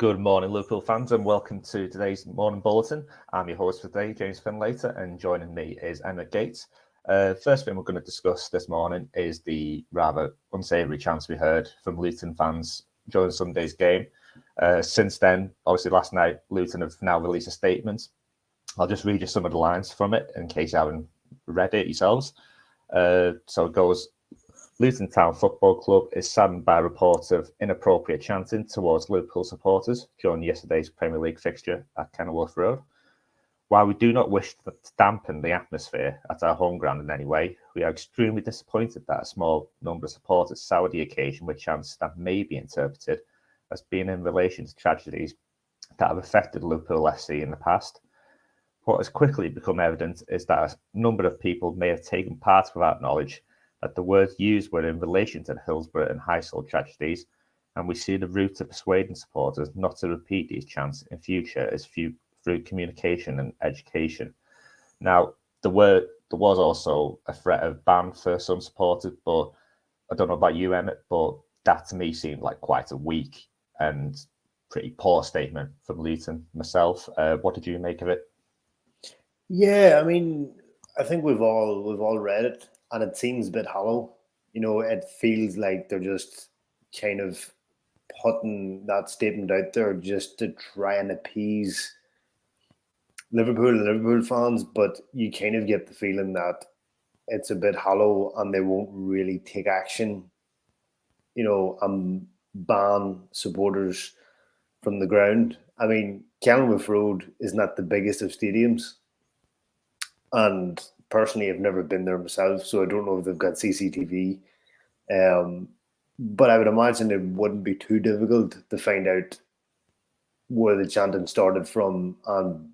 Good morning, Liverpool fans, and welcome to today's morning bulletin. I'm your host for today, James Finlater, and joining me is Emma Gates. First thing we're going to discuss this morning is the rather unsavoury chants we heard from Luton fans during Sunday's game. Since then, obviously last night, Luton have now released a statement. I'll just read you some of the lines from it in case you haven't read it yourselves. So it goes, Luton Town Football Club is saddened by reports of inappropriate chanting towards Liverpool supporters during yesterday's Premier League fixture at Kenilworth Road. While we do not wish to dampen the atmosphere at our home ground in any way, we are extremely disappointed that a small number of supporters soured the occasion with chants that may be interpreted as being in relation to tragedies that have affected Liverpool FC in the past. What has quickly become evident is that a number of people may have taken part without knowledge that the words used were in relation to the Hillsborough and Highsall tragedies, and we see the route to persuading supporters not to repeat these chants in future is through communication and education. Now, there was also a threat of ban for some supporters, but I don't know about you, Emmett, but that to me seemed like quite a weak and pretty poor statement from Luton myself. What did you make of it? Yeah, I mean, I think we've all read it, and it seems a bit hollow. It feels like they're just kind of putting that statement out there just to try and appease Liverpool and Liverpool fans, but you kind of get the feeling that it's a bit hollow and they won't really take action, and ban supporters from the ground. I mean, Kenilworth Road is not the biggest of stadiums. And personally, I've never been there myself, so I don't know if they've got CCTV. But I would imagine it wouldn't be too difficult to find out where the chanting started from and,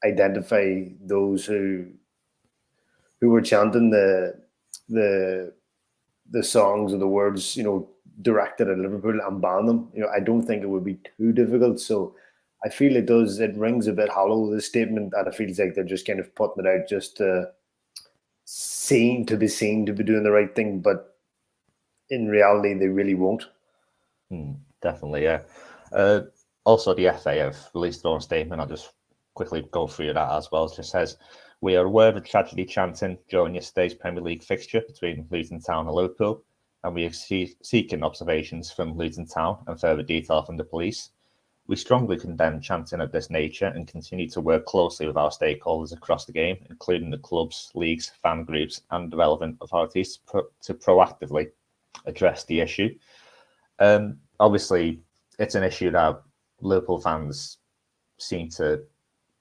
identify those who were chanting the songs or the words, directed at Liverpool and ban them. I don't think it would be too difficult. So I feel it rings a bit hollow, this statement, and it feels like they're just kind of putting it out just to seen to be doing the right thing, but in reality, they really won't. Definitely, yeah. Also, the FA have released their own statement. I'll just quickly go through that as well. It just says, we are aware of the tragedy chanting during yesterday's Premier League fixture between Luton Town and Liverpool, and we are seeking observations from Luton Town and further detail from the police. We strongly condemn chanting of this nature and continue to work closely with our stakeholders across the game, including the clubs, leagues, fan groups, and the relevant authorities to proactively address the issue. Obviously, it's an issue that Liverpool fans seem to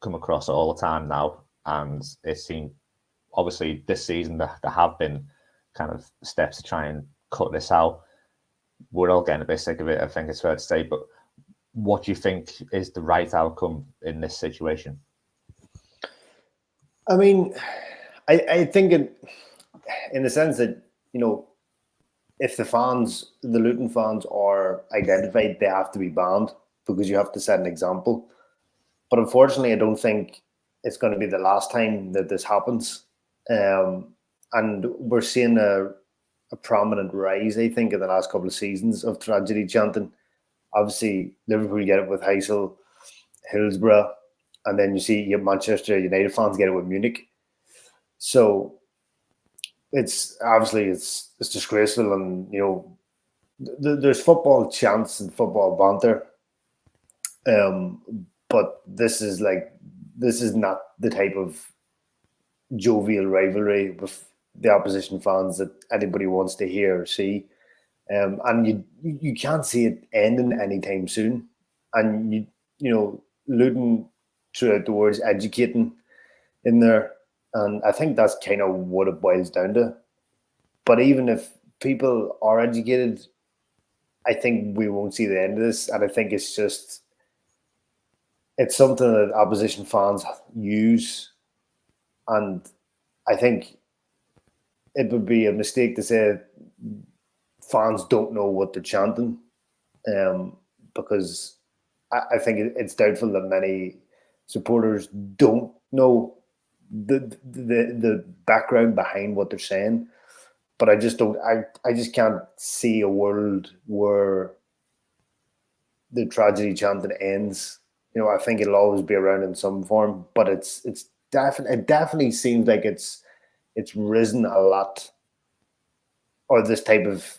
come across all the time now, and it seems, obviously, this season there have been kind of steps to try and cut this out. We're all getting a bit sick of it, I think it's fair to say, but what do you think is the right outcome in this situation? I mean, I think in the sense that, if the Luton fans are identified, they have to be banned because you have to set an example. But unfortunately, I don't think it's going to be the last time that this happens. And we're seeing a prominent rise, I think, in the last couple of seasons of tragedy chanting. Obviously, Liverpool get it with Highsall, Hillsborough, and then you have Manchester United fans get it with Munich. So it's disgraceful, and there's football chants and football banter, but this is not the type of jovial rivalry with the opposition fans that anybody wants to hear or see. And you can't see it ending anytime soon. And Luton throughout the words educating in there, and I think that's kind of what it boils down to. But even if people are educated, I think we won't see the end of this, and I think it's something that opposition fans use, and I think it would be a mistake to say fans don't know what they're chanting, because I think it's doubtful that many supporters don't know the background behind what they're saying. But I just can't see a world where the tragedy chanting ends, I think it'll always be around in some form. But it definitely seems like it's risen a lot, or this type of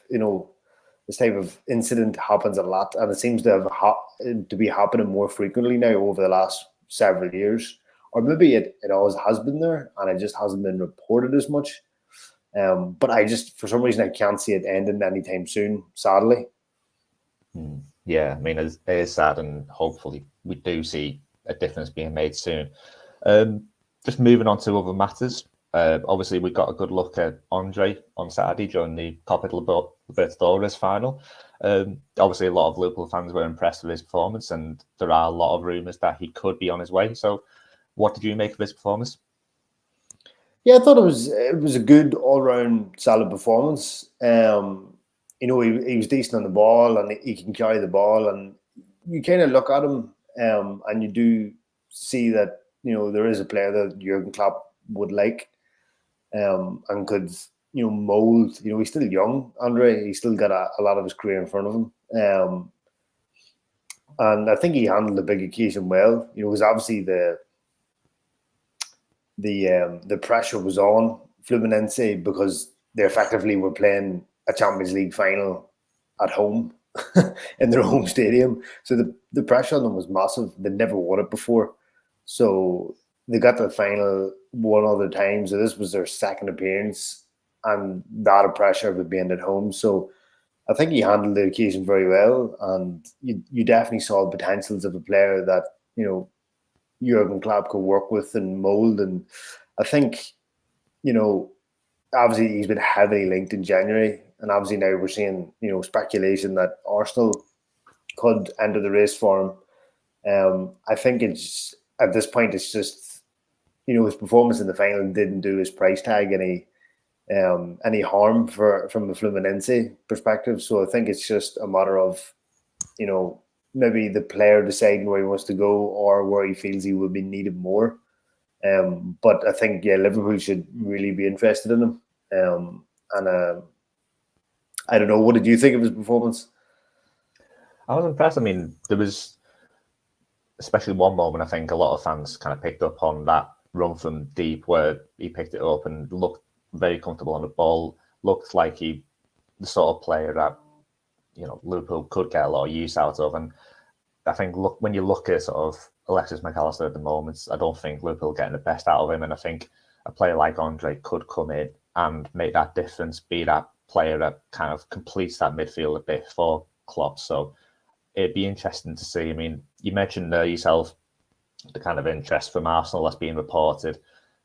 incident happens a lot, and it seems to have to be happening more frequently now over the last several years. Or maybe it always has been there, and it just hasn't been reported as much. But I just, for some reason, I can't see it ending anytime soon, sadly. Yeah, I mean, it is sad, and hopefully we do see a difference being made soon. Just moving on to other matters. Obviously, we got a good look at Andre on Saturday during the Copa Libertadores final. Obviously, a lot of Liverpool fans were impressed with his performance, and there are a lot of rumours that he could be on his way. So, what did you make of his performance? Yeah, I thought it was a good all-round solid performance. He was decent on the ball, and he can carry the ball, and you kind of look at him, and you do see that there is a player that Jurgen Klopp would like, and could mold. He's still young, Andre. He's still got a lot of his career in front of him, and I think he handled the big occasion well. Because obviously the pressure was on Fluminense because they effectively were playing a Champions League final at home in their home stadium. So the pressure on them was massive. They'd never won it before. So they got to the final one other time. So this was their second appearance, and that pressure of it being at home. So I think he handled the occasion very well, and you definitely saw the potentials of a player that Jurgen Klopp could work with and mold. And I think, obviously he's been heavily linked in January, and obviously now we're seeing, speculation that Arsenal could enter the race for him. I think it's, at this point, it's just, his performance in the final didn't do his price tag any harm from the Fluminense perspective. So I think it's just a matter of, maybe the player deciding where he wants to go or where he feels he will be needed more. But I think, Liverpool should really be interested in him. And I don't know, what did you think of his performance? I was impressed. I mean, there was especially one moment I think a lot of fans kind of picked up on, that run from deep where he picked it up and looked very comfortable on the ball. Looked like the sort of player that Liverpool could get a lot of use out of. And I think when you look at sort of Alexis McAllister at the moment, I don't think Liverpool are getting the best out of him. And I think a player like Andre could come in and make that difference, be that player that kind of completes that midfield a bit for Klopp. So it'd be interesting to see. I mean, you mentioned yourself the kind of interest from Arsenal that's being reported.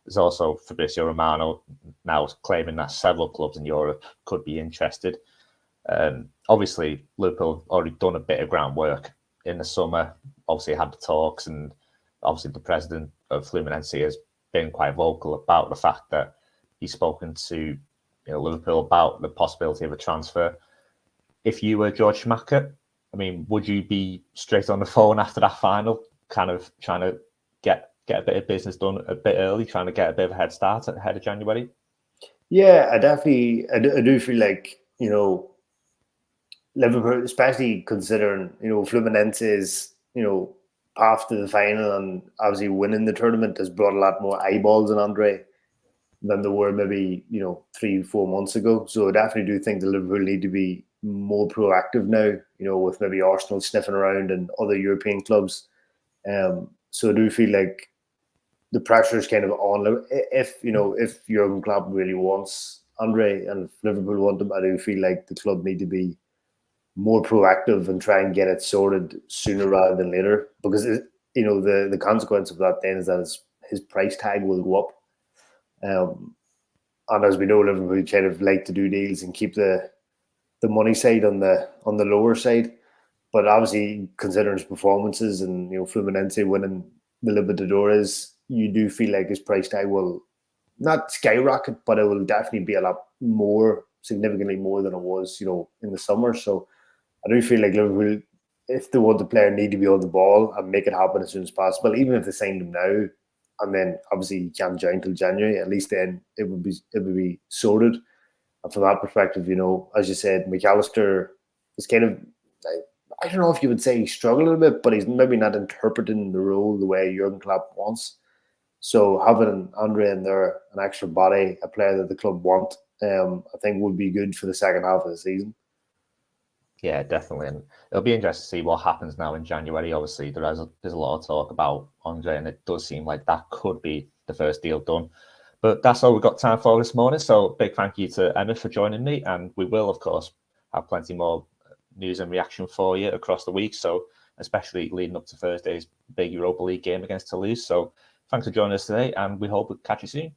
There's also Fabrizio Romano now claiming that several clubs in Europe could be interested. Obviously, Liverpool already done a bit of groundwork in the summer. Obviously, had the talks, and obviously the president of Fluminense has been quite vocal about the fact that he's spoken to Liverpool about the possibility of a transfer. If you were George Schmacker, I mean, would you be straight on the phone after that final, kind of trying to get a bit of business done a bit early, trying to get a bit of a head start ahead of January? Yeah, I do feel like, Liverpool, especially considering, Fluminense is, after the final and obviously winning the tournament, has brought a lot more eyeballs on Andre than there were maybe, 3-4 months ago. So I definitely do think the Liverpool need to be more proactive now, with maybe Arsenal sniffing around and other European clubs. So I do feel like the pressure is kind of on. If Jurgen Klopp really wants Andre and if Liverpool want him, I do feel like the club need to be more proactive and try and get it sorted sooner rather than later, because the consequence of that then is that his price tag will go up. And as we know, Liverpool kind of like to do deals and keep the money side on the lower side. But obviously, considering his performances and Fluminense winning the Libertadores, you do feel like his price tag will not skyrocket, but it will definitely be a lot more, significantly more than it was, in the summer. So I do feel like Liverpool, if they want the player, need to be on the ball and make it happen as soon as possible. Even if they sign him now, and then obviously you can't join till January, at least then it would be sorted. And from that perspective, as you said, McAllister is kind of, I don't know if you would say he's struggling a bit, but he's maybe not interpreting the role the way Jurgen Klopp wants. So having Andre in there, an extra body, a player that the club want, I think would be good for the second half of the season. Yeah, definitely. And it'll be interesting to see what happens now in January. Obviously, there's a lot of talk about Andre, and it does seem like that could be the first deal done. But that's all we've got time for this morning. So big thank you to Emma for joining me. And we will, of course, have plenty more news and reaction for you across the week. So especially leading up to Thursday's big Europa League game against Toulouse. So thanks for joining us today, and we hope we'll catch you soon.